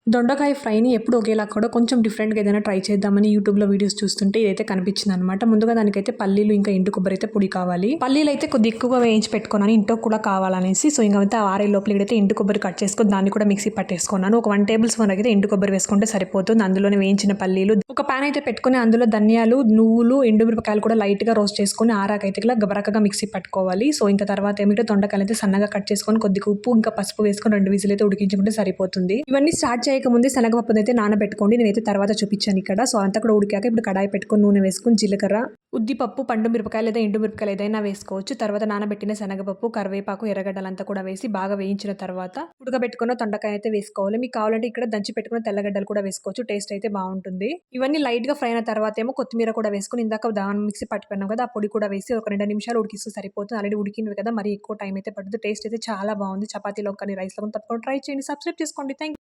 దొండకాయ ఫ్రైని ఎప్పుడు ఒకేలా కూడా కొంచెం డిఫరెంట్‌గా ఏదైనా ట్రై చేద్దామని యూట్యూబ్‌లో వీడియోస్ చూస్తుంటే ఇదైతే కనిపించిందనమాట. ముందుగా దానికైతే పల్లీలు ఇంకా ఎండు కొబ్బరి అయితే పొడి కావాలి. పల్లీలైతే కొద్దిగా ఎక్కువగా వేయించి పెట్టుకున్నాను ఇంట్లో కూడా కావాలనేసి. సో ఇంకంతా ఆరే లోపల ఇక్కడైతే ఎండు కొబ్బరి కట్ చేసుకొని దాన్ని కూడా మిక్సీ పట్టేసుకున్నాను. ఒక 1 టేబుల్ స్పూన్ అయితే ఎండు కొబ్బరి వేసుకుంటే సరిపోతుంది. అందులోనే వేయించిన పల్లీలు, ఒక పాన్ అయితే పెట్టుకొని అందులో ధనియాలు, నువ్వులు, ఎండుమిరపకాయలు కూడా లైట్‌గా రోస్ట్ చేసుకొని ఆరాకైతే ఇలా గబరకగా మిక్సీ పట్టుకోవాలి. సో ఇంకా తర్వాత ఏమిటో దొండకాయలు అయితే సన్నగా కట్ చేసుకొని కొద్దిగా ఉప్పు ఇంకా పసుపు వేసుకొని 2 విజిల్ అయితే ఉడికించుకుంటే సరిపోతుంది. ఇవన్నీ స్టార్ట్ చేయకముందే శనగపప్పునైతే నానబెట్టుకోండి. నేనైతే తర్వాత చూపించాను ఇక్కడ. సో అంతా కూడా ఉడికాక ఇప్పుడు కడాయి పెట్టుకొని నూనె వేసుకొని జీలకర్ర, ఉద్దిపప్పు, పండు మిరపకాయలు లేదా ఎండు మిరపకాయలు ఏదైనా వేసుకోవచ్చు. తర్వాత నానబెట్టిన శనగపప్పు, కరివేపాకు, ఎర్రగడ్డలంతా కూడా వేసి బాగా వేయించిన తర్వాత ఉడకబెట్టుకున్న దొండకాయ అయితే వేసుకోవాలి. మీకు కావాలంటే ఇక్కడ దంచి పెట్టుకున్న తెల్లగడ్డలు కూడా వేసుకోవచ్చు. టేస్ట్ అయితే బాగుంటుంది. ఇవన్నీ లైట్ గా ఫ్రై అయిన తర్వాత ఏమో కొత్తిమీర కూడా వేసుకొని ఇందాక దాని మిక్సీ పట్టుకున్నాం కదా, ఆ పొడి కూడా వేసి ఒక 2 నిమిషాలు ఉడికిస్తే సరిపోతుంది. ఆల్రెడీ ఉడికినవి కదా, మరి ఎక్కువ టైం అయితే పడుతుంది. టేస్ట్ అయితే చాలా బాగుంది. చపాతీలో కానీ రైస్లో కానీ తప్పకుండా ట్రై చేయండి. సబ్స్క్రైబ్ చేసుకోండి. థ్యాంక్